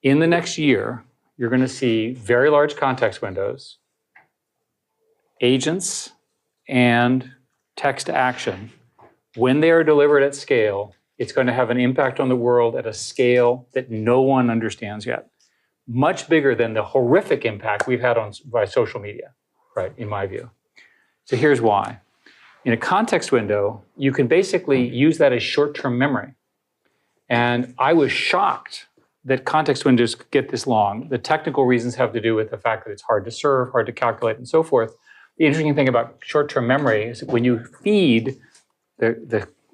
in the next year, you're going to see very large context windows, agents, and text to action. When they are delivered at scale, it's going to have an impact on the world at a scale that no one understands yet. Much bigger than the horrific impact we've had by social media, right, in my view. So here's why. In a context window, you can basically use that as short-term memory. And I was shocked that context windows get this long. The technical reasons have to do with the fact that it's hard to serve, hard to calculate, and so forth. The interesting thing about short-term memory is when you feed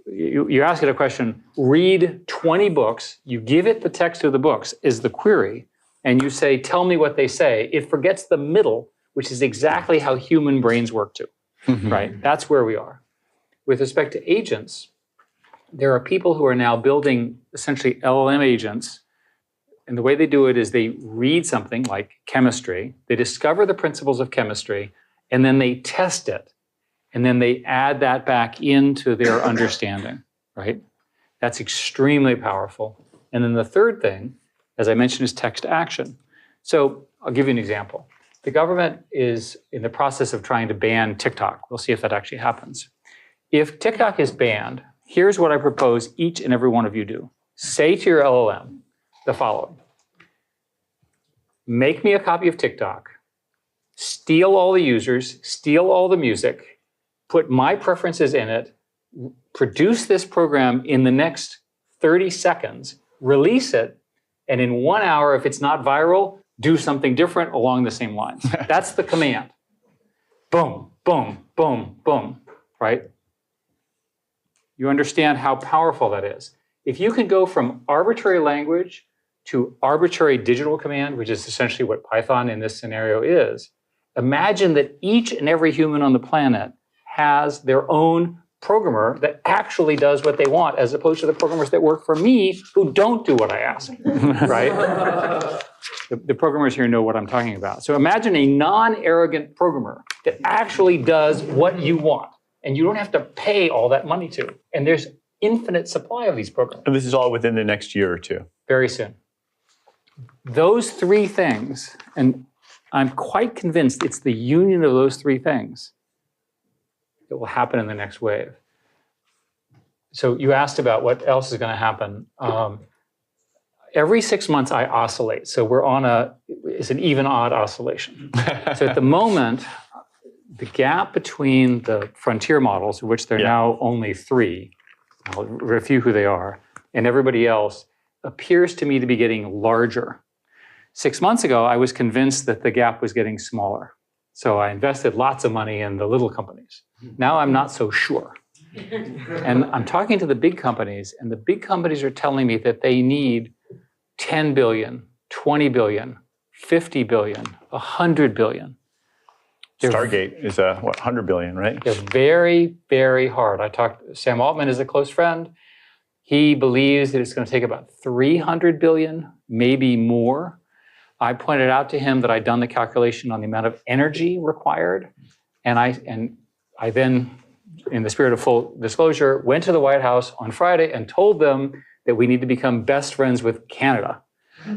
you ask it a question, read 20 books, you give it the text of the books is the query, and you say, tell me what they say, it forgets the middle, which is exactly how human brains work too, right? That's where we are. With respect to agents, there are people who are now building essentially LLM agents, and the way they do it is they read something like chemistry, they discover the principles of chemistry, and then they test it. And then they add that back into their understanding, right? That's extremely powerful. And then the third thing, as I mentioned, is text to action. So I'll give you an example. The government is in the process of trying to ban TikTok. We'll see if that actually happens. If TikTok is banned, here's what I propose each and every one of you do. Say to your LLM the following. Make me a copy of TikTok, steal all the users, steal all the music, put my preferences in it, produce this program in the next 30 seconds, release it, and in 1 hour, if it's not viral, do something different along the same lines. That's the command. Boom, boom, boom, boom, right? You understand how powerful that is. If you can go from arbitrary language to arbitrary digital command, which is essentially what Python in this scenario is, imagine that each and every human on the planet has their own programmer that actually does what they want, as opposed to the programmers that work for me who don't do what I ask, right? The programmers here know what I'm talking about. So imagine a non-arrogant programmer that actually does what you want, and you don't have to pay all that money to. And there's infinite supply of these programs. And this is all within the next year or two? Very soon. Those three things, and I'm quite convinced it's the union of those three things that will happen in the next wave. So you asked about what else is going to happen. Every 6 months I oscillate. So we're on it's an even odd oscillation. So at the moment, the gap between the frontier models, of which there are now only 3, I'll review who they are, and everybody else appears to me to be getting larger. 6 months ago, I was convinced that the gap was getting smaller. So I invested lots of money in the little companies. Now I'm not so sure. And I'm talking to the big companies, and the big companies are telling me that they need 10 billion, 20 billion, 50 billion, 100 billion. Stargate is 100 billion, right? They're very, very hard. Sam Altman is a close friend. He believes that it's going to take about 300 billion, maybe more. I pointed out to him that I'd done the calculation on the amount of energy required. And I then, in the spirit of full disclosure, went to the White House on Friday and told them that we need to become best friends with Canada.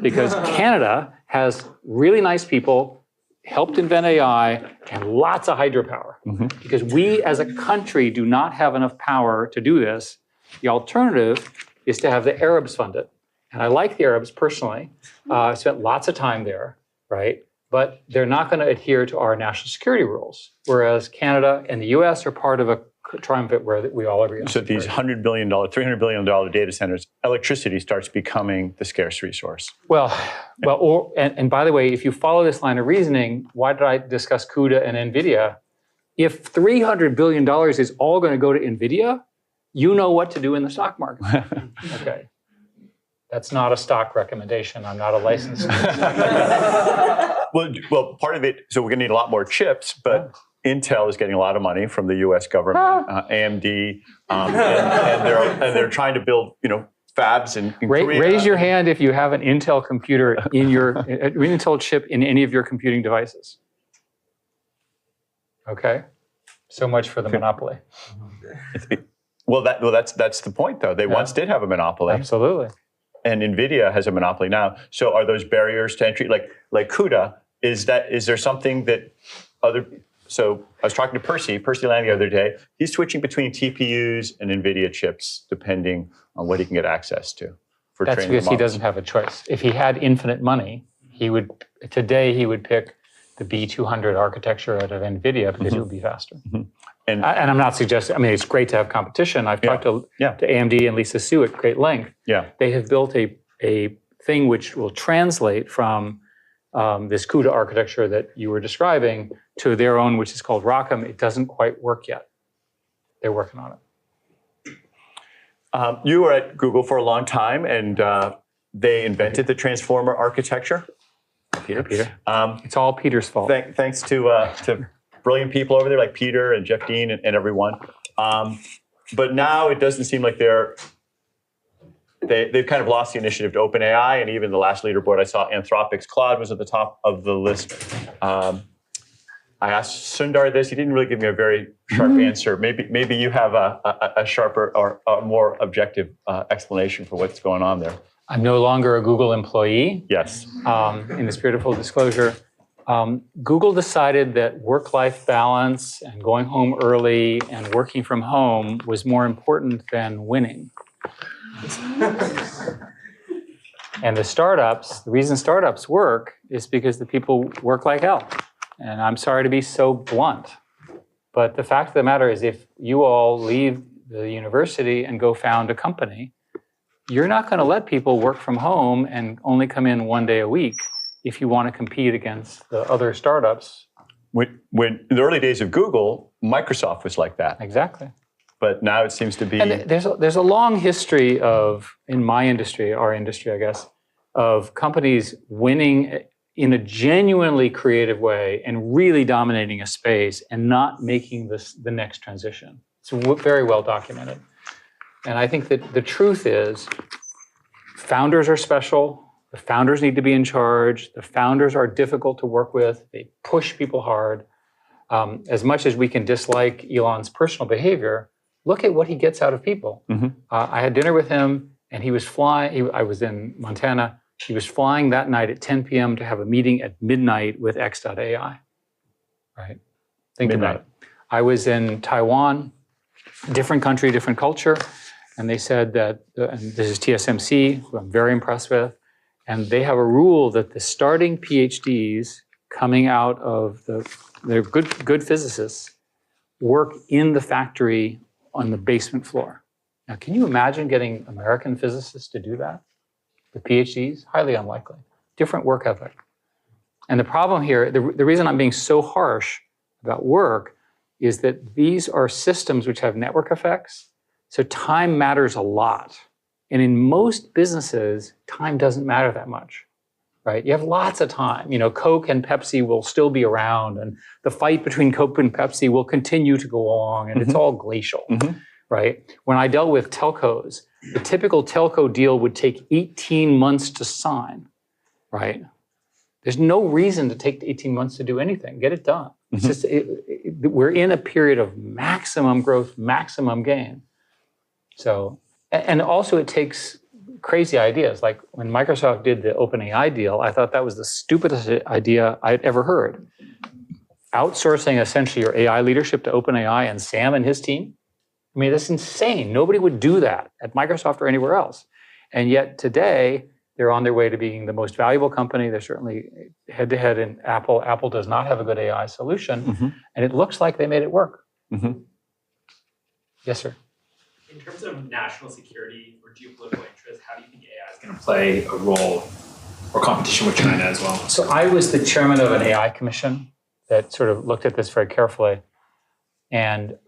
Because Canada has really nice people, helped invent AI, and lots of hydropower. Because we as a country do not have enough power to do this. The alternative is to have the Arabs fund it. And I like the Arabs personally. I spent lots of time there, right? But they're not going to adhere to our national security rules, whereas Canada and the US are part of a triumvirate where we all agree on. So these $100 billion, $300 billion data centers, electricity starts becoming the scarce resource. And by the way, if you follow this line of reasoning, why did I discuss CUDA and NVIDIA? If $300 billion is all going to go to NVIDIA, you know what to do in the stock market. Okay. That's not a stock recommendation. I'm not a licensed. Well, part of it, so we're going to need a lot more chips, but Intel is getting a lot of money from the U.S. government, AMD, and they're trying to build, fabs in Korea. Raise your hand if you have an Intel computer in your Intel chip in any of your computing devices. Okay, so much for the monopoly. Well, that's the point, though. They once did have a monopoly. Absolutely. and NVIDIA has a monopoly now. So are those barriers to entry, like CUDA, is there something that so I was talking to Percy Lang the other day. He's switching between TPUs and NVIDIA chips depending on what he can get access to for That's training because the he models. doesn't have a choice. If he had infinite money, he would pick the B200 architecture out of NVIDIA because it would be faster. And I'm not suggesting, I mean, it's great to have competition. I've talked to AMD and Lisa Su at great length. Yeah. They have built a thing which will translate from this CUDA architecture that you were describing to their own, which is called ROCm. It doesn't quite work yet. They're working on it. You were at Google for a long time, and they invented the transformer architecture. Peter. It's all Peter's fault. Thanks to brilliant people over there like Peter and Jeff Dean and everyone. But now it doesn't seem like they've kind of lost the initiative to OpenAI, and even the last leaderboard I saw, Anthropic's Claude was at the top of the list. I asked Sundar this. He didn't really give me a very sharp answer. Maybe you have a sharper or a more objective explanation for what's going on there. I'm no longer a Google employee. Yes. In the spirit of full disclosure, Google decided that work-life balance and going home early and working from home was more important than winning. And the reason startups work is because the people work like hell. And I'm sorry to be so blunt, but the fact of the matter is if you all leave the university and go found a company, you're not going to let people work from home and only come in one day a week if you want to compete against the other startups. When in the early days of Google, Microsoft was like that. Exactly. But now it seems to be... And there's a long history in my industry, our industry, I guess, of companies winning in a genuinely creative way and really dominating a space and not making the next transition. It's very well documented. And I think that the truth is founders are special. The founders need to be in charge. The founders are difficult to work with. They push people hard. As much as we can dislike Elon's personal behavior, look at what he gets out of people. I had dinner with him, and he was flying. I was in Montana. He was flying that night at 10 p.m. to have a meeting at midnight with X.AI. Right? Think about it. I was in Taiwan, different country, different culture, and they said that, and this is TSMC, who I'm very impressed with, and they have a rule that the starting PhDs coming out of they're good physicists work in the factory on the basement floor. Now, can you imagine getting American physicists to do that? The PhDs, highly unlikely. Different work ethic. And the problem here, the reason I'm being so harsh about work is that these are systems which have network effects. So time matters a lot. And in most businesses, time doesn't matter that much, right? You have lots of time. You know, Coke and Pepsi will still be around, and the fight between Coke and Pepsi will continue to go along, and it's all glacial, right? When I dealt with telcos, the typical telco deal would take 18 months to sign, right? There's no reason to take 18 months to do anything. Get it done. It's just, we're in a period of maximum growth, maximum gain. So, and also it takes crazy ideas. Like when Microsoft did the OpenAI deal, I thought that was the stupidest idea I'd ever heard. Outsourcing essentially your AI leadership to OpenAI and Sam and his team. I mean, that's insane. Nobody would do that at Microsoft or anywhere else. And yet today, they're on their way to being the most valuable company. They're certainly head-to-head in Apple. Apple does not have a good AI solution. And it looks like they made it work. Yes, sir. In terms of national security or geopolitical interest, how do you think AI is going to play a role or competition with China as well? So I was the chairman of an AI commission that sort of looked at this very carefully. And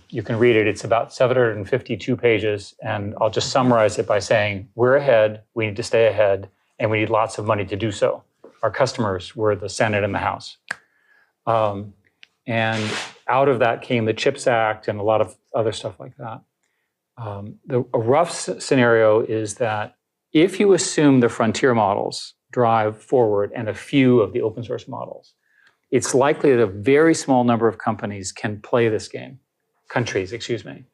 you can read it. It's about 752 pages. And I'll just summarize it by saying, we're ahead, we need to stay ahead, and we need lots of money to do so. Our customers were the Senate and the House. And out of that came the CHIPS Act and a lot of other stuff like that. A rough scenario is that if you assume the frontier models drive forward and a few of the open source models, it's likely that a very small number of countries can play this game. Countries, excuse me.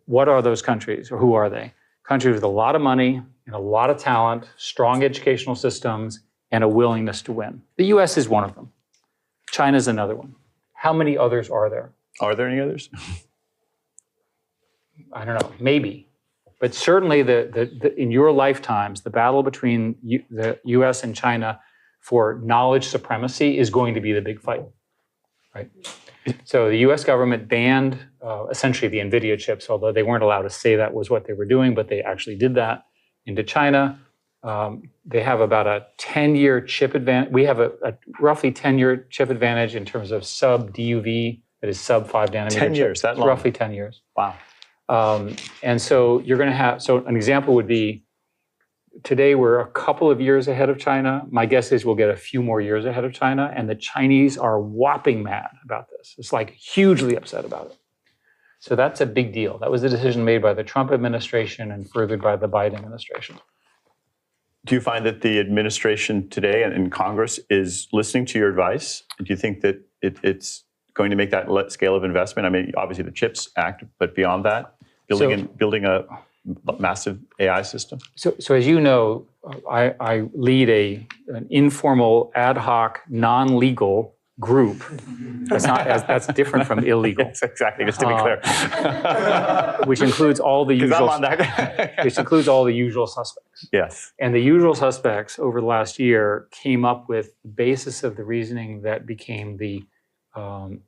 What are those countries, or who are they? Countries with a lot of money, and a lot of talent, strong educational systems, and a willingness to win. The US is one of them. China's another one. How many others are there? Are there any others? I don't know, maybe. But certainly in your lifetimes, the battle between the US and China for knowledge supremacy is going to be the big fight, right? So the US government banned essentially the NVIDIA chips, although they weren't allowed to say that was what they were doing, but they actually did that into China. They have about a 10-year chip advantage. We have a roughly 10-year chip advantage in terms of sub-DUV, that is sub-5 nanometer 10 years, chips. that long? Roughly 10 years. Wow. And so you're going to have, so an example would be, today we're a couple of years ahead of China. My guess is we'll get a few more years ahead of China, and the Chinese are whopping mad about this. It's like hugely upset about it. So that's a big deal. That was a decision made by the Trump administration and furthered by the Biden administration. Do you find that the administration today and Congress is listening to your advice? Do you think that it's going to make that scale of investment? I mean, obviously the CHIPS Act, but beyond that, building a massive AI system? So as you know, I lead an informal, ad hoc, non-legal group. That's different from illegal. Yes, exactly, just to be clear. Which includes all the usual. I'm on that. Which includes all the usual suspects. Yes. And the usual suspects over the last year came up with the basis of the reasoning that became the Biden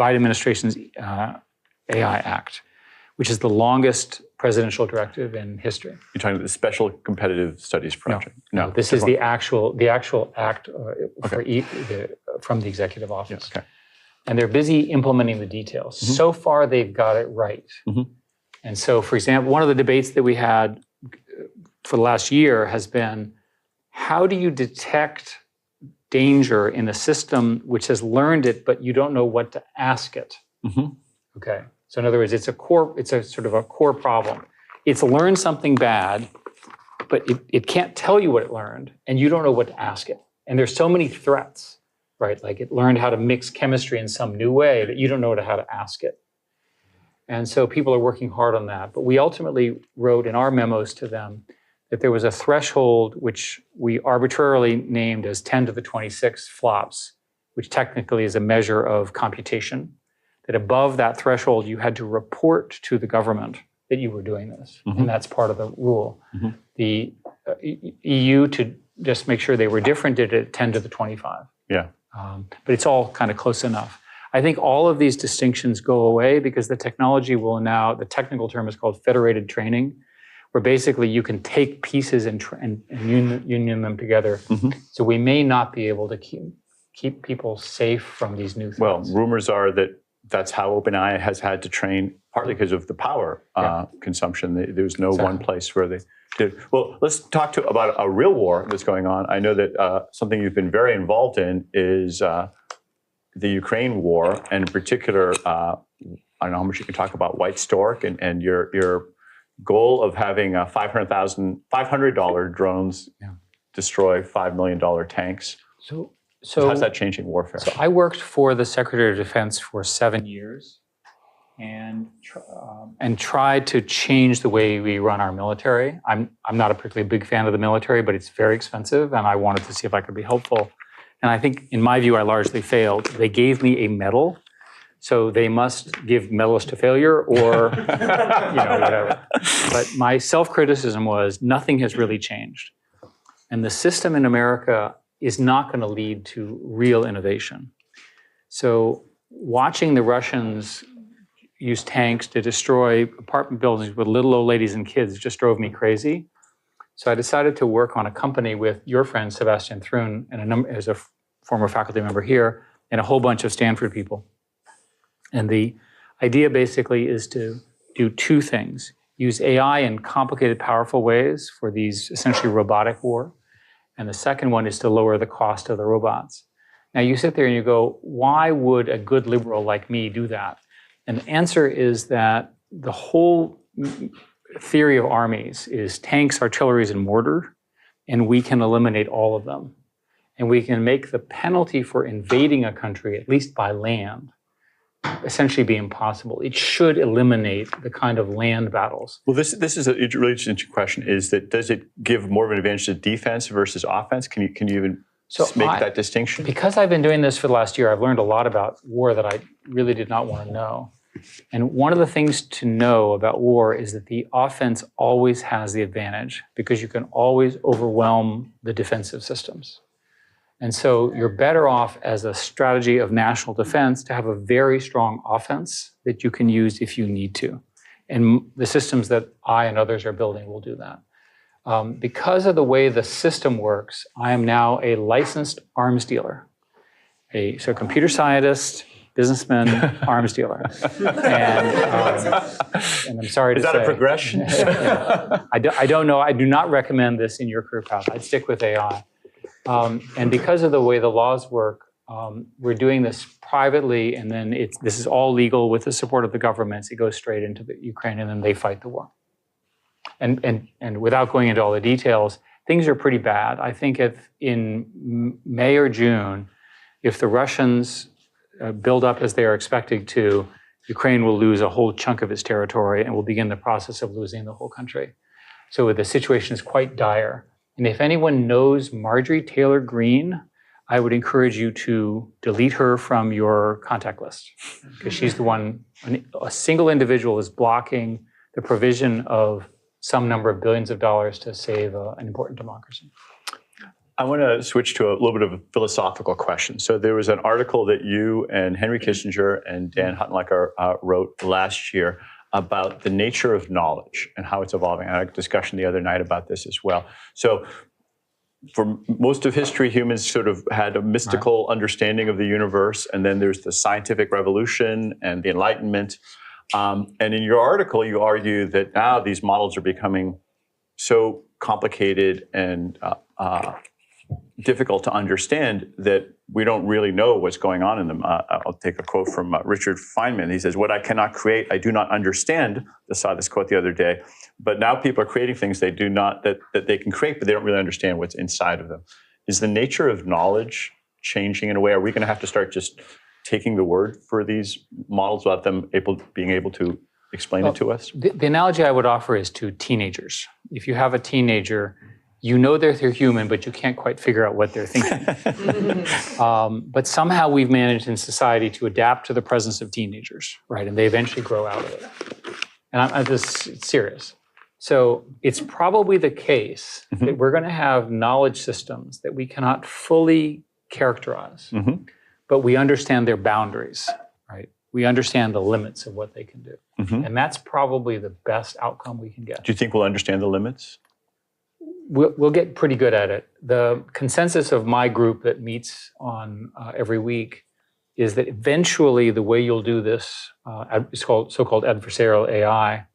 administration's AI Act, which is the longest presidential directive in history. You're talking about the Special Competitive Studies Project? No, this is the actual act from the executive office. Yes, okay. And they're busy implementing the details. Mm-hmm. So far, they've got it right. Mm-hmm. And so, for example, one of the debates that we had for the last year has been, how do you detect danger in a system which has learned it, but you don't know what to ask it? Mm-hmm. Okay. So in other words, it's a sort of a core problem. It's learned something bad, but it can't tell you what it learned, and you don't know what to ask it. And there's so many threats, right? Like it learned how to mix chemistry in some new way that you don't know how to ask it. And so people are working hard on that. But we ultimately wrote in our memos to them that there was a threshold which we arbitrarily named as 10 to the 26 flops, which technically is a measure of computation. That above that threshold, you had to report to the government that you were doing this. Mm-hmm. And that's part of the rule. Mm-hmm. The EU, to just make sure they were different, did it 10 to the 25. Yeah. But it's all kind of close enough. I think all of these distinctions go away because the technology will now, the technical term is called federated training, where basically you can take pieces and union them together. Mm-hmm. So we may not be able to keep people safe from these new threats. Well, rumors are that that's how OpenAI has had to train, partly because of the power consumption. There's no one place where they did. Well, let's talk about a real war that's going on. I know that something you've been very involved in is the Ukraine war, and in particular, I don't know how much you can talk about White Stork and your goal of having $500 drones destroy $5 million tanks. So how's that changing warfare? So I worked for the Secretary of Defense for 7 years and tried to change the way we run our military. I'm not a particularly big fan of the military, but it's very expensive, and I wanted to see if I could be helpful. And I think, in my view, I largely failed. They gave me a medal, so they must give medals to failure or whatever. But my self-criticism was nothing has really changed. And the system in America is not going to lead to real innovation. So watching the Russians use tanks to destroy apartment buildings with little old ladies and kids just drove me crazy. So I decided to work on a company with your friend, Sebastian Thrun, and as a former faculty member here, and a whole bunch of Stanford people. And the idea basically is to do two things. Use AI in complicated, powerful ways for these essentially robotic war. And the second one is to lower the cost of the robots. Now you sit there and you go, why would a good liberal like me do that? And the answer is that the whole theory of armies is tanks, artillery, and mortar, and we can eliminate all of them. And we can make the penalty for invading a country, at least by land, essentially be impossible. It should eliminate the kind of land battles. Well, this is a really interesting question. Is that does it give more of an advantage to defense versus offense? Can you even make that distinction? Because I've been doing this for the last year, I've learned a lot about war that I really did not want to know. And one of the things to know about war is that the offense always has the advantage because you can always overwhelm the defensive systems. And so you're better off as a strategy of national defense to have a very strong offense that you can use if you need to. And the systems that I and others are building will do that. Because of the way the system works, I am now a licensed arms dealer, so computer scientist, businessman, arms dealer. And I'm sorry to say. Is that a progression? I don't know. I do not recommend this in your career path. I'd stick with AI. And because of the way the laws work, we're doing this privately, and then this is all legal with the support of the governments. It goes straight into the Ukraine, and then they fight the war. And without going into all the details, things are pretty bad. I think if in May or June, if the Russians build up as they are expected to, Ukraine will lose a whole chunk of its territory and will begin the process of losing the whole country. So the situation is quite dire. And if anyone knows Marjorie Taylor Greene, I would encourage you to delete her from your contact list, because she's the one, a single individual is blocking the provision of some number of billions of dollars to save an important democracy. I want to switch to a little bit of a philosophical question. So there was an article that you and Henry Kissinger and Dan Huttenlocher wrote last year about the nature of knowledge and how it's evolving. I had a discussion the other night about this as well. So for most of history, humans sort of had a mystical understanding of the universe, and then there's the scientific revolution and the Enlightenment. And in your article, you argue that now these models are becoming so complicated and difficult to understand that we don't really know what's going on in them. I'll take a quote from Richard Feynman. He says, "What I cannot create, I do not understand." I saw this quote the other day. But now people are creating things they do not, that they can create, but they don't really understand what's inside of them. Is the nature of knowledge changing in a way? Are we going to have to start just taking the word for these models without them being able to explain it to us? The analogy I would offer is to teenagers. If you have a teenager, you know they're human, but you can't quite figure out what they're thinking. But somehow we've managed in society to adapt to the presence of teenagers, right? And they eventually grow out of it. And I'm just serious. So it's probably the case that we're going to have knowledge systems that we cannot fully characterize, but we understand their boundaries, right? We understand the limits of what they can do. And that's probably the best outcome we can get. Do you think we'll understand the limits? We'll get pretty good at it. The consensus of my group that meets on every week is that eventually the way you'll do this, it's called so-called adversarial AI,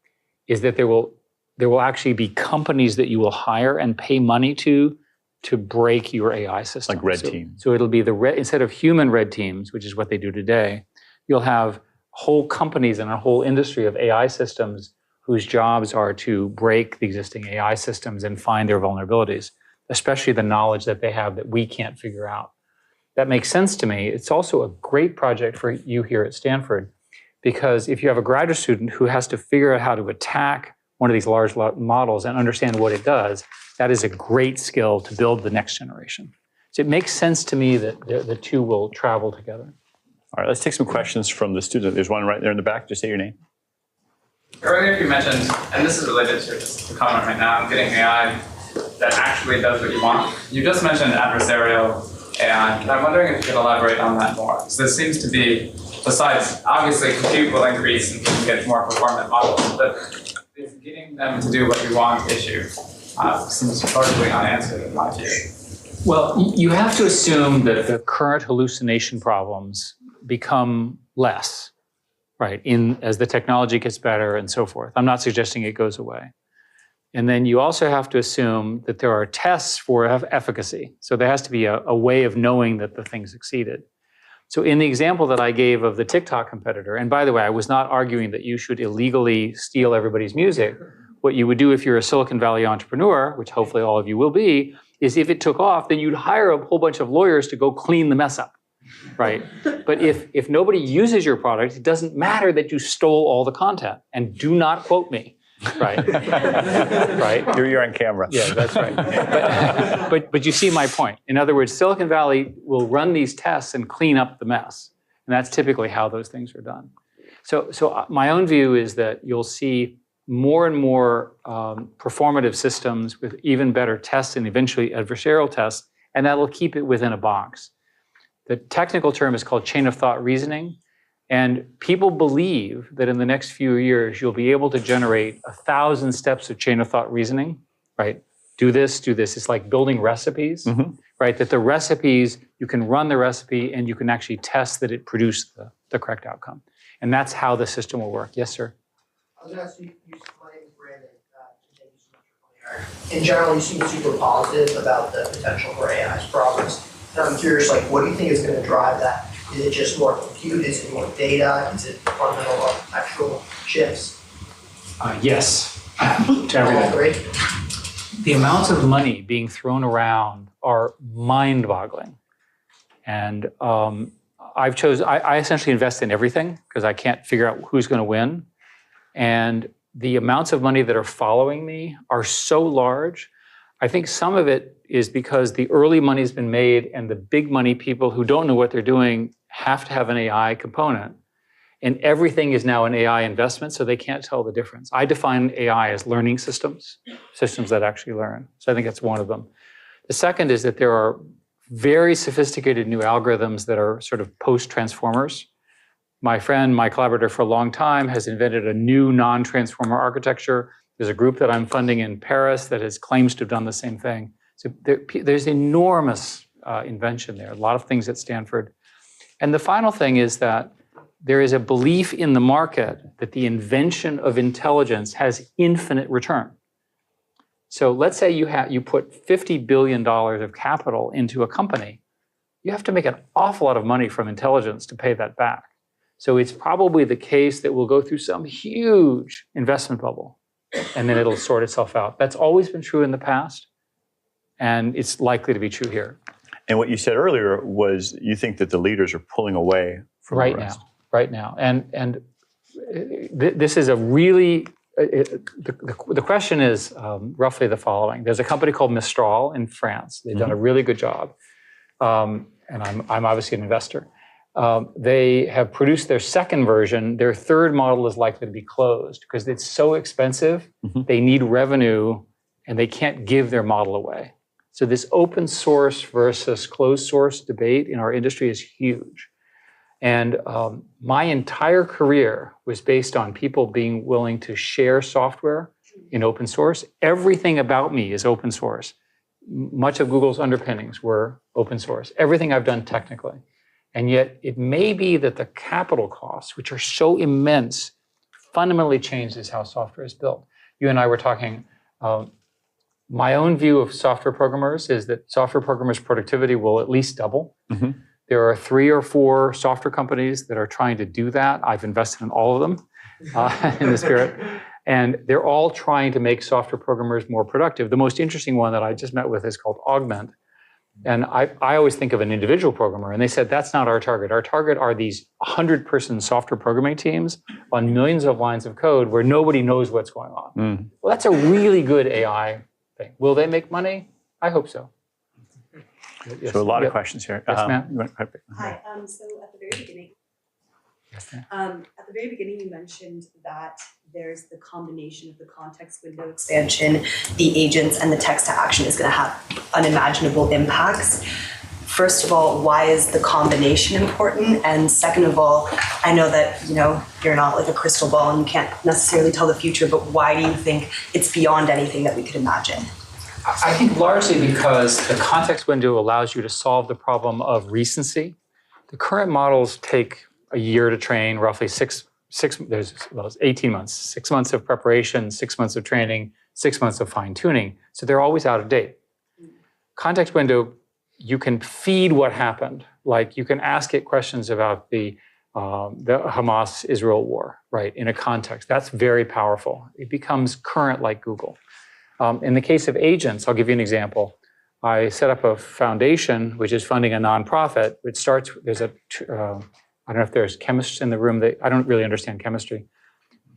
is that there will actually be companies that you will hire and pay money to break your AI system. Like red team. So it'll be instead of human red teams, which is what they do today, you'll have whole companies and a whole industry of AI systems whose jobs are to break the existing AI systems and find their vulnerabilities, especially the knowledge that they have that we can't figure out. That makes sense to me. It's also a great project for you here at Stanford, because if you have a graduate student who has to figure out how to attack one of these large models and understand what it does, that is a great skill to build the next generation. So it makes sense to me that the two will travel together. All right, let's take some questions from the student. There's one right there in the back. Just say your name. Earlier you mentioned, and this is related to just the comment right now, I'm getting AI that actually does what you want. You just mentioned adversarial AI, and I'm wondering if you could elaborate on that more. So this seems to be, besides, obviously compute will increase and you can get more performant models, but is getting them to do what you want issue seems totally unanswered in my view. Well, you have to assume that the current hallucination problems become less, right, as the technology gets better and so forth. I'm not suggesting it goes away. And then you also have to assume that there are tests for efficacy. So there has to be a way of knowing that the thing succeeded. So in the example that I gave of the TikTok competitor, and by the way, I was not arguing that you should illegally steal everybody's music. What you would do if you're a Silicon Valley entrepreneur, which hopefully all of you will be, is if it took off, then you'd hire a whole bunch of lawyers to go clean the mess up. right? But if nobody uses your product, it doesn't matter that you stole all the content. And do not quote me, right? Right? You're on camera. Yeah, that's right. But you see my point. In other words, Silicon Valley will run these tests and clean up the mess. And that's typically how those things are done. So my own view is that you'll see more and more performative systems with even better tests and eventually adversarial tests, and that'll keep it within a box. The technical term is called chain of thought reasoning, and people believe that in the next few years, you'll be able to generate 1,000 steps of chain of thought reasoning, right? Do this, do this. It's like building recipes, right? That the recipes, you can run the recipe and you can actually test that it produced the correct outcome. And that's how the system will work. Yes, sir? I was going to ask you, my name is Brandon. Thank you so much for coming here. In general, you seem super positive about the potential for AI's progress. And I'm curious, like, what do you think is going to drive that? Is it just more compute? Is it more data? Is it fundamental architectural shifts? Yes, to everything. Great. The amounts of money being thrown around are mind-boggling. And I essentially invest in everything because I can't figure out who's going to win. And the amounts of money that are following me are so large. I think some of it is because the early money's been made and the big money people who don't know what they're doing have to have an AI component. And everything is now an AI investment, so they can't tell the difference. I define AI as learning systems, systems that actually learn. So I think that's one of them. The second is that there are very sophisticated new algorithms that are sort of post-transformers. My friend, my collaborator for a long time, has invented a new non-transformer architecture. There's a group that I'm funding in Paris that claims to have done the same thing. So there's enormous invention there, a lot of things at Stanford. And the final thing is that there is a belief in the market that the invention of intelligence has infinite return. So let's say you put $50 billion of capital into a company. You have to make an awful lot of money from intelligence to pay that back. So it's probably the case that we'll go through some huge investment bubble, and then it'll sort itself out. That's always been true in the past, and it's likely to be true here. And what you said earlier was you think that the leaders are pulling away from the rest. Right now. And this is a really, the question is roughly the following. There's a company called Mistral in France. They've done a really good job. And I'm obviously an investor. They have produced their second version. Their third model is likely to be closed because it's so expensive. They need revenue and they can't give their model away. So this open source versus closed source debate in our industry is huge. And my entire career was based on people being willing to share software in open source. Everything about me is open source. Much of Google's underpinnings were open source. Everything I've done technically. And yet it may be that the capital costs, which are so immense, fundamentally changes how software is built. You and I were talking, my own view of software programmers is that software programmers' productivity will at least double. There are 3 or 4 software companies that are trying to do that. I've invested in all of them in the spirit. And they're all trying to make software programmers more productive. The most interesting one that I just met with is called Augment. And I always think of an individual programmer, and they said, that's not our target. Our target are these 100-person software programming teams on millions of lines of code where nobody knows what's going on. Well, that's a really good AI thing. Will they make money? I hope so. Yes. So a lot of questions here. Yes, ma'am. Hi. So at the very beginning, you mentioned that there's the combination of the context window expansion, the agents, and the text to action is going to have unimaginable impacts. First of all, why is the combination important? And second of all, I know that you're not like a crystal ball and you can't necessarily tell the future, but why do you think it's beyond anything that we could imagine? I think largely because the context window allows you to solve the problem of recency. The current models take a year to train, roughly 18 months, 6 months of preparation, 6 months of training, 6 months of fine tuning. So they're always out of date. Context window, you can feed what happened. Like you can ask it questions about the Hamas-Israel war, right, in a context. That's very powerful. It becomes current like Google. In the case of agents, I'll give you an example. I set up a foundation, which is funding a nonprofit, which starts, there's a, I don't know if there's chemists in the room, I don't really understand chemistry.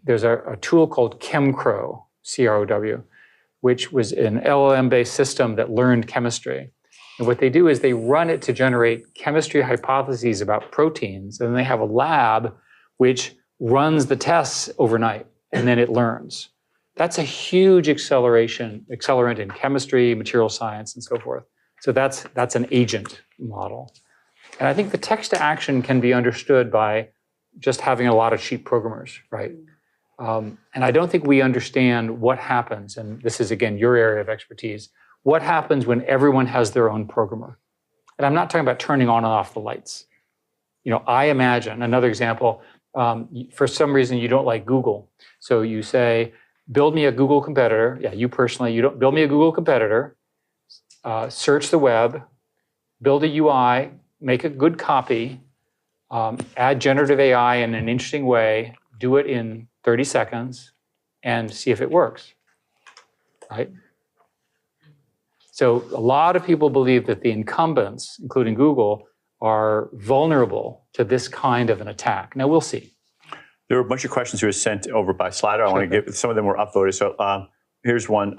There's a tool called ChemCrow, C-R-O-W, which was an LLM-based system that learned chemistry. And what they do is they run it to generate chemistry hypotheses about proteins, and then they have a lab which runs the tests overnight, and then it learns. That's a huge accelerant in chemistry, material science, and so forth. So that's an agent model. And I think the text to action can be understood by just having a lot of cheap programmers, right? And I don't think we understand what happens, and this is, again, your area of expertise, what happens when everyone has their own programmer. And I'm not talking about turning on and off the lights. You know, I imagine, another example, for some reason you don't like Google. So you say, build me a Google competitor. Yeah, you personally, you don't build me a Google competitor, search the web, build a UI, make a good copy, add generative AI in an interesting way, do it in 30 seconds, and see if it works, right? So a lot of people believe that the incumbents, including Google, are vulnerable to this kind of an attack. Now, we'll see. There were a bunch of questions that were sent over by Slido. I want to give, some of them were upvoted. So here's one.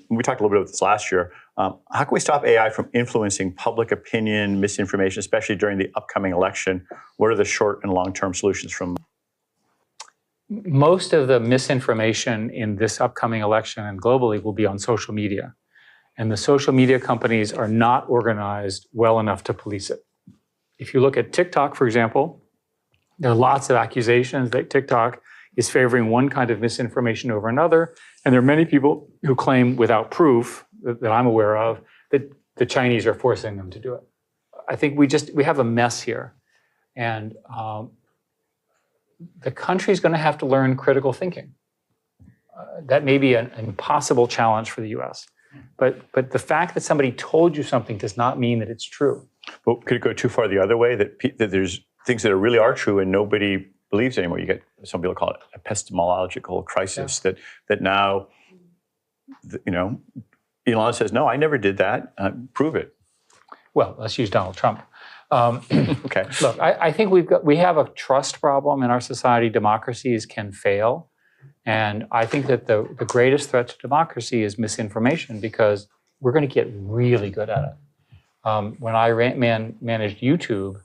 We talked a little bit about this last year. How can we stop AI from influencing public opinion, misinformation, especially during the upcoming election? What are the short and long-term solutions from? Most of the misinformation in this upcoming election and globally will be on social media. And the social media companies are not organized well enough to police it. If you look at TikTok, for example, there are lots of accusations that TikTok is favoring one kind of misinformation over another. And there are many people who claim without proof that I'm aware of that the Chinese are forcing them to do it. I think we have a mess here. And the country's going to have to learn critical thinking. That may be an impossible challenge for the US. But the fact that somebody told you something does not mean that it's true. But could it go too far the other way, that there's things that really are true and nobody believes anymore? You get, some people call it epistemological crisis, that now, you know, Elon says, no, I never did that. Prove it. Well, let's use Donald Trump. Okay. Look, I think we have a trust problem in our society. Democracies can fail. And I think that the greatest threat to democracy is misinformation, because we're going to get really good at it. When I managed YouTube,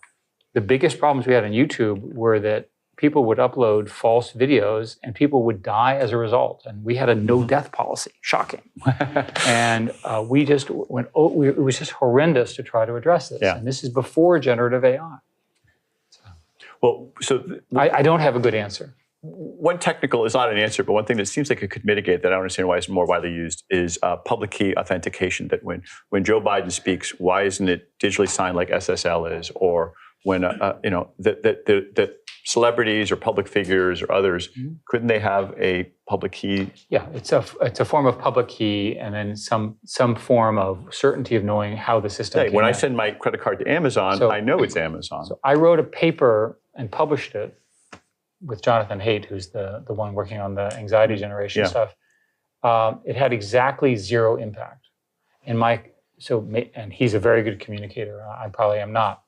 the biggest problems we had on YouTube were that people would upload false videos and people would die as a result. And we had a no-death policy. Shocking. And we just went, it was just horrendous to try to address this. Yeah. And this is before generative AI. I don't have a good answer. One technical is not an answer, but one thing that seems like it could mitigate that, I don't understand why it's more widely used, is public key authentication. That when Joe Biden speaks, why isn't it digitally signed like SSL is? Or when you know, that celebrities or public figures or others, couldn't they have a public key? Yeah, it's a form of public key, and then some form of certainty of knowing how the system. Hey, when I send my credit card to Amazon, I know it's Amazon. So I wrote a paper and published it with Jonathan Haidt, who's the one working on the anxiety generation stuff. It had exactly zero impact. And he's a very good communicator. I probably am not.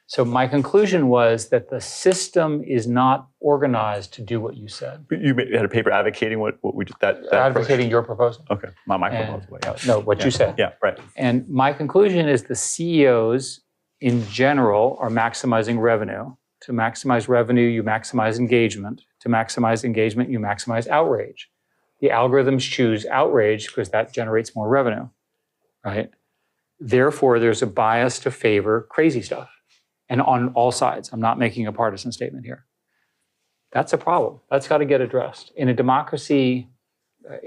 So my conclusion was that the system is not organized to do what you said. But you had a paper advocating what we did, that advocating your proposal. Okay, not my proposal. Yeah. No, what you said. Yeah, right. And my conclusion is the CEOs in general are maximizing revenue. To maximize revenue, you maximize engagement. To maximize engagement, you maximize outrage. The algorithms choose outrage because that generates more revenue, right? Therefore, there's a bias to favor crazy stuff. And on all sides. I'm not making a partisan statement here. That's a problem. That's got to get addressed. In a democracy,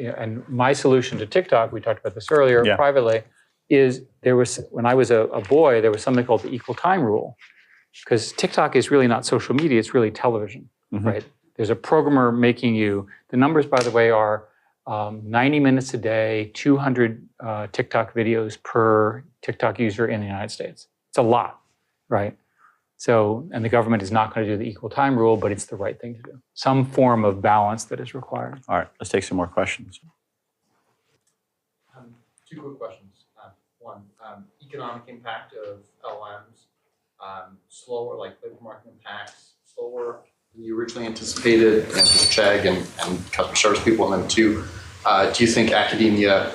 and my solution to TikTok, we talked about this earlier privately, is when I was a boy, there was something called the equal time rule. Because TikTok is really not social media, it's really television, right? There's a programmer making you, the numbers, by the way, are 90 minutes a day, 200 TikTok videos per TikTok user in the United States. It's a lot, right? So, and the government is not going to do the equal time rule, but it's the right thing to do. Some form of balance that is required. All right, let's take some more questions. Two quick questions. One, economic impact of LLMs, slower, like labor market impacts, slower than you originally anticipated, and Mr. Chegg and customer service people, and then two, do you think academia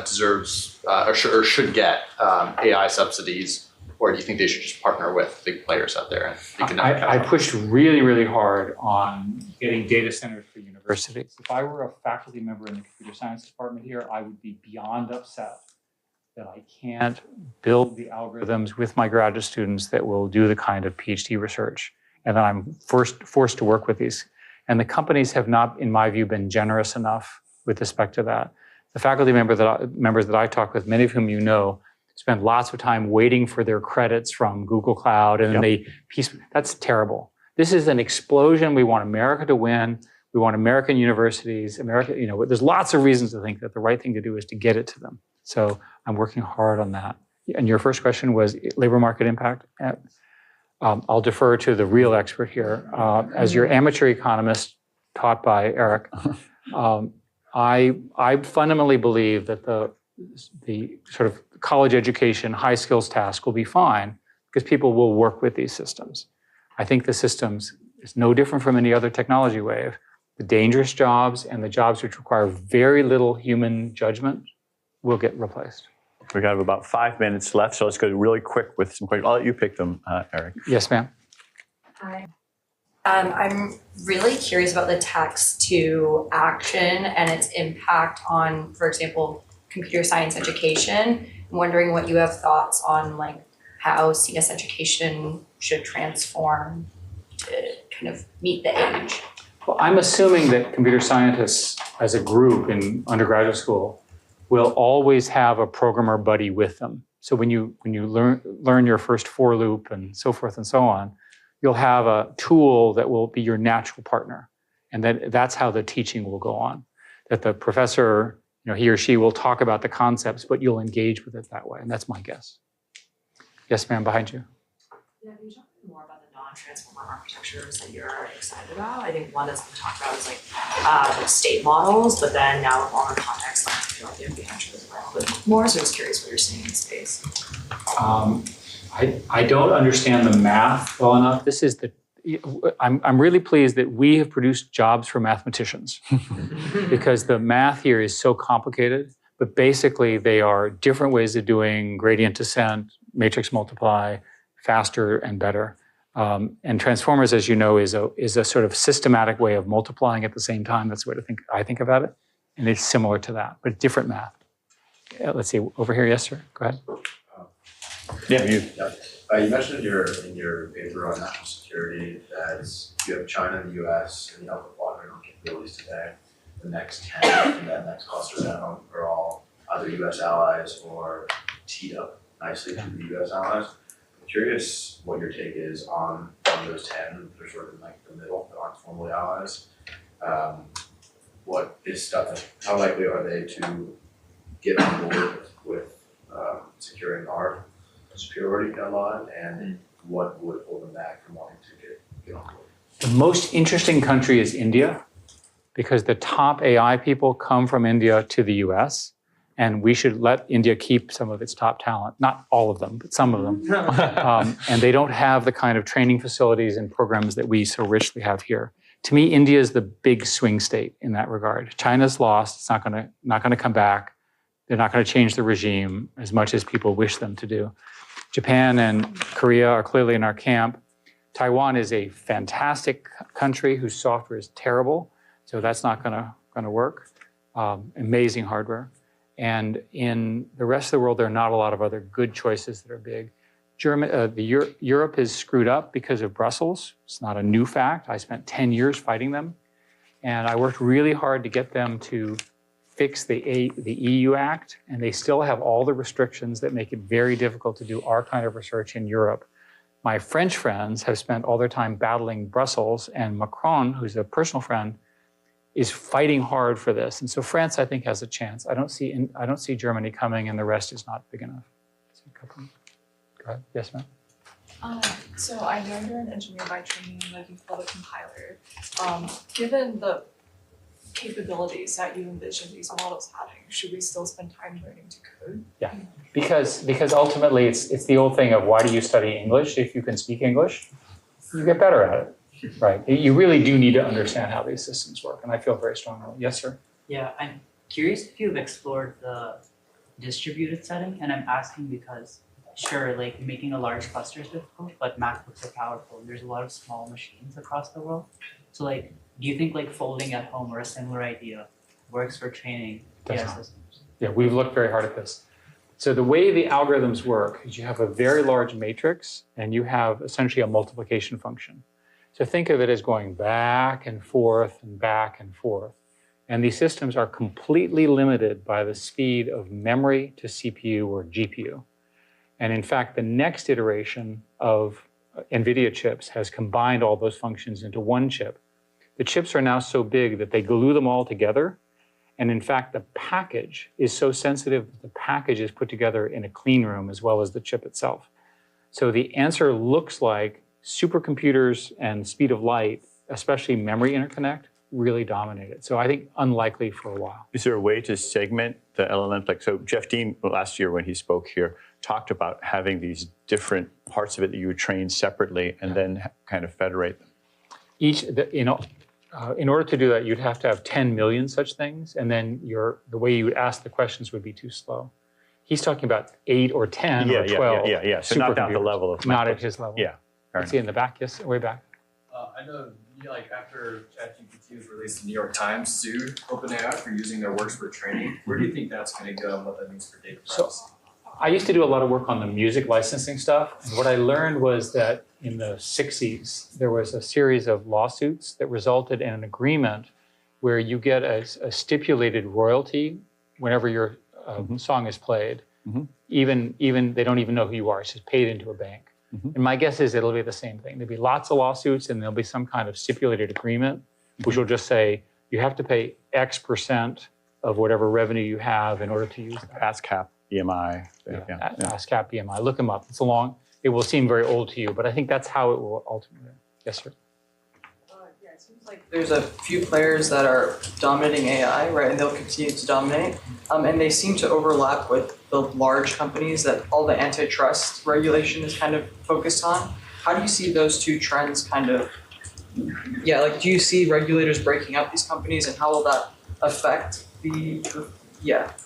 deserves or should get AI subsidies, or do you think they should just partner with big players out there? And I pushed really, really hard on getting data centers for universities. If I were a faculty member in the computer science department here, I would be beyond upset that I can't build the algorithms with my graduate students that will do the kind of PhD research. And then I'm forced to work with these. And the companies have not, in my view, been generous enough with respect to that. The faculty members that I talk with, many of whom you know, spend lots of time waiting for their credits from Google Cloud, and then that's terrible. This is an explosion. We want America to win. We want American universities, there's lots of reasons to think that the right thing to do is to get it to them. So I'm working hard on that. And your first question was labor market impact. I'll defer to the real expert here. As your amateur economist taught by Eric, I fundamentally believe that the sort of college education, high skills task will be fine because people will work with these systems. I think the systems is no different from any other technology wave. The dangerous jobs and the jobs which require very little human judgment will get replaced. We got about 5 minutes left, so let's go really quick with some questions. I'll let you pick them, Eric. Yes, ma'am. Hi. I'm really curious about the text to action and its impact on, for example, computer science education. I'm wondering what you have thoughts on like how CS education should transform to kind of meet the age. Well, I'm assuming that computer scientists as a group in undergraduate school will always have a programmer buddy with them. So when you learn your first for loop and so forth and so on, you'll have a tool that will be your natural partner. And that's how the teaching will go on. That the professor, he or she will talk about the concepts, but you'll engage with it that way. And that's my guess. Yes, ma'am, behind you. Yeah, can you talk more about the non-transformer architectures that you're excited about? I think one that's been talked about is like state models, but then now with longer context, I feel like they'd be interested as well. But more, so I was curious what you're seeing in the space. I don't understand the math well enough. I'm really pleased that we have produced jobs for mathematicians because the math here is so complicated, but basically they are different ways of doing gradient descent, matrix multiply, faster and better. And transformers, as you know, is a sort of systematic way of multiplying at the same time. That's the way I think about it. And it's similar to that, but different math. Let's see, over here, yes, sir, go ahead. Yeah, you. You mentioned in your paper on national security that you have China and the US in the upper quadrant on capabilities today. The next 10 and that next cluster down are all either US allies or teed up nicely to the US allies. I'm curious what your take is on those 10. They're sort of in like the middle, that aren't formally allies. What is stuff? How likely are they to get on board with securing our superiority ally, and what would hold them back from wanting to get on board? The most interesting country is India, because the top AI people come from India to the US, and we should let India keep some of its top talent. Not all of them, but some of them. And they don't have the kind of training facilities and programs that we so richly have here. To me, India is the big swing state in that regard. China's lost. It's not going to come back. They're not going to change the regime as much as people wish them to do. Japan and Korea are clearly in our camp. Taiwan is a fantastic country whose software is terrible, so that's not going to work. Amazing hardware. And in the rest of the world, there are not a lot of other good choices that are big. Europe is screwed up because of Brussels. It's not a new fact. I spent 10 years fighting them, and I worked really hard to get them to fix the EU Act, and they still have all the restrictions that make it very difficult to do our kind of research in Europe. My French friends have spent all their time battling Brussels, and Macron, who's a personal friend, is fighting hard for this. And so France, I think, has a chance. I don't see Germany coming, and the rest is not big enough. Go ahead. Yes, ma'am. So I know you're an engineer by training, like you've built a compiler. Given the capabilities that you envision these models having? Should we still spend time learning to code? Yeah, because ultimately it's the old thing of why do you study English if you can speak English? You get better at it, right? You really do need to understand how these systems work, and I feel very strongly. Yes, sir? Yeah, I'm curious if you've explored the distributed setting, and I'm asking because, sure, like making a large cluster is difficult, but MacBooks are powerful. There's a lot of small machines across the world. So like, do you think like folding at home or a similar idea works for training AI systems? Yeah, we've looked very hard at this. So the way the algorithms work is you have a very large matrix and you have essentially a multiplication function. So think of it as going back and forth and back and forth. And these systems are completely limited by the speed of memory to CPU or GPU. And in fact, the next iteration of NVIDIA chips has combined all those functions into one chip. The chips are now so big that they glue them all together. And in fact, the package is so sensitive that the package is put together in a clean room as well as the chip itself. So the answer looks like supercomputers and speed of light, especially memory interconnect, really dominated. So I think unlikely for a while. Is there a way to segment the LLM? Like, so Jeff Dean last year when he spoke here talked about having these different parts of it that you would train separately and then kind of federate them. In order to do that, you'd have to have 10 million such things, and then the way you would ask the questions would be too slow. He's talking about 8 or 10 or 12. Yeah. So not down the level of not at his level. Yeah. See in the back, yes, way back. I know, like after ChatGPT was released, the New York Times sued OpenAI for using their works for training. Where do you think that's going to go and what that means for data privacy? I used to do a lot of work on the music licensing stuff. And what I learned was that in the 60s, there was a series of lawsuits that resulted in an agreement where you get a stipulated royalty whenever your song is played. Even they don't even know who you are. It's just paid into a bank. And my guess is it'll be the same thing. There'll be lots of lawsuits and there'll be some kind of stipulated agreement, which will just say you have to pay X% of whatever revenue you have in order to use that. ASCAP, EMI. ASCAP, EMI. Look them up. It will seem very old to you, but I think that's how it will ultimately. Yes, sir. Yeah, it seems like there's a few players that are dominating AI, right? And they'll continue to dominate. And they seem to overlap with the large companies that all the antitrust regulation is kind of focused on. How do you see those two trends kind of, do you see regulators breaking up these companies and how will that affect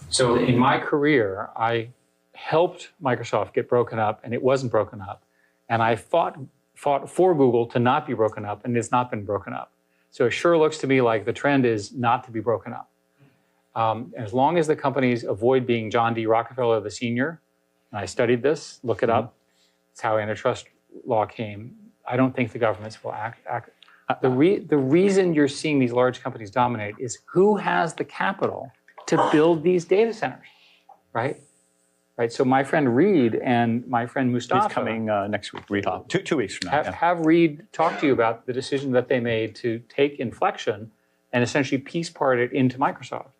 So in my career, I helped Microsoft get broken up and it wasn't broken up. And I fought for Google to not be broken up and it's not been broken up. So it sure looks to me like the trend is not to be broken up. As long as the companies avoid being John D. Rockefeller the senior, and I studied this, look it up, it's how antitrust law came. I don't think the governments will act. The reason you're seeing these large companies dominate is who has the capital to build these data centers, right? Right. So my friend Reed and my friend Mustafa. He's coming next week. Reed, 2 weeks from now. Have Reed talk to you about the decision that they made to take Inflection and essentially piece part it into Microsoft.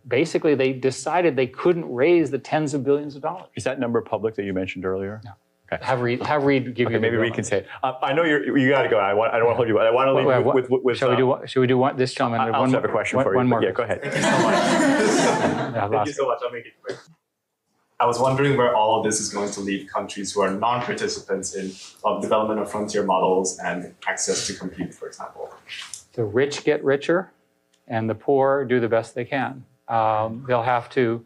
Basically, they decided they couldn't raise the tens of billions of dollars. Is that number public that you mentioned earlier? No. Okay. Have Reed give you. Maybe Reed can say it. I know you got to go. I don't want to hold you. I want to leave with. Should we do one? This gentleman. I also have a question for you. One more. Yeah, go ahead. Thank you so much. Thank you so much. I'll make it quick. I was wondering where all of this is going to leave countries who are non-participants in development of frontier models and access to compute, for example. The rich get richer, and the poor do the best they can. They'll have to.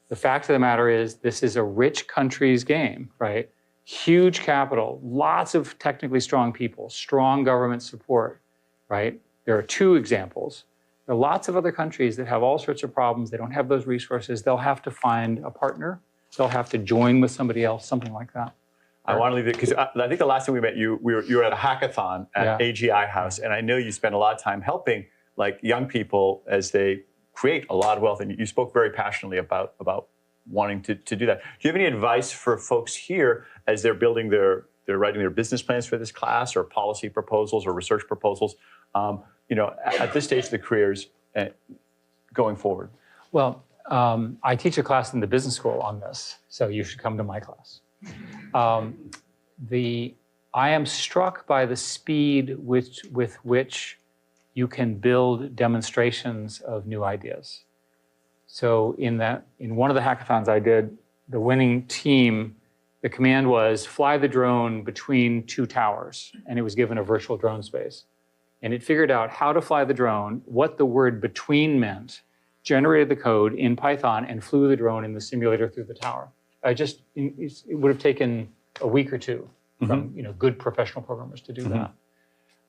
The fact of the matter is, this is a rich country's game, right? Huge capital, lots of technically strong people, strong government support, right? There are 2 examples. There are lots of other countries that have all sorts of problems. They don't have those resources. They'll have to find a partner. They'll have to join with somebody else, something like that. I want to leave it because I think the last time we met you were at a hackathon at AGI House, and I know you spent a lot of time helping like young people as they create a lot of wealth, and you spoke very passionately about wanting to do that. Do you have any advice for folks here as they're building they're writing their business plans for this class, or policy proposals or research proposals? At this stage of the careers going forward. Well, I teach a class in the business school on this, so you should come to my class. I am struck by the speed with which you can build demonstrations of new ideas. So in one of the hackathons I did, the winning team, the command was fly the drone between two towers, and it was given a virtual drone space. And it figured out how to fly the drone, what the word between meant, generated the code in Python, and flew the drone in the simulator through the tower. It would have taken a week or two from good professional programmers to do that.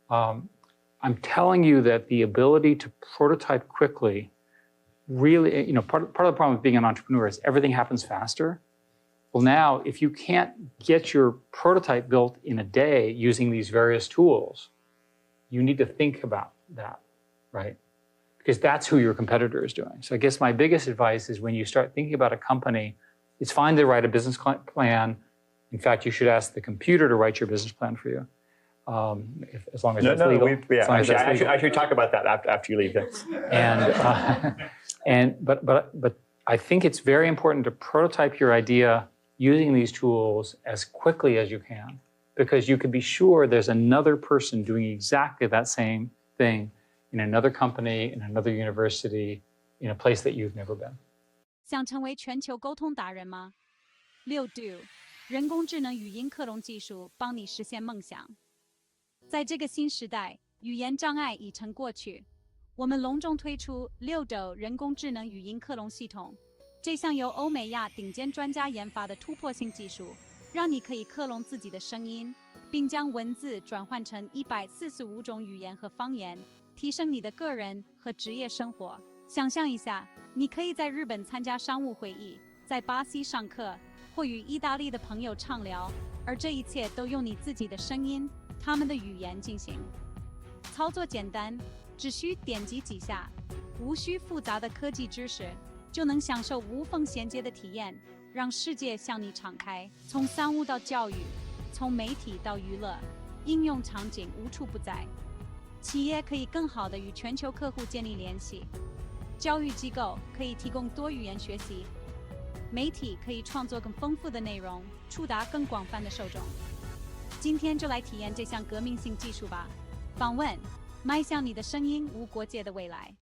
I'm telling you that the ability to prototype quickly really, part of the problem with being an entrepreneur is everything happens faster. Well, now, if you can't get your prototype built in a day using these various tools, you need to think about that, right? Because that's who your competitor is doing. So I guess my biggest advice is when you start thinking about a company, it's fine to write a business plan. In fact, you should ask the computer to write your business plan for you. As long as it's legal. I should talk about that after you leave. But I think it's very important to prototype your idea using these tools as quickly as you can, because you can be sure there's another person doing exactly that same thing in another company, in another university, in a place that you've never been. 想成为全球沟通达人吗？六度人工智能语音克隆技术帮你实现梦想。在这个新时代，语言障碍已成过去。我们隆重推出六度人工智能语音克隆系统，这项由欧美亚顶尖专家研发的突破性技术，让你可以克隆自己的声音，并将文字转换成145种语言和方言，提升你的个人和职业生活。想象一下，你可以在日本参加商务会议，在巴西上课，或与意大利的朋友畅聊，而这一切都用你自己的声音、他们的语言进行。操作简单，只需点击几下，无需复杂的科技知识，就能享受无缝衔接的体验，让世界向你敞开。从商务到教育，从媒体到娱乐，应用场景无处不在。企业可以更好地与全球客户建立联系，教育机构可以提供多语言学习，媒体可以创作更丰富的内容，触达更广泛的受众。今天就来体验这项革命性技术吧！访问迈向你的声音无国界的未来。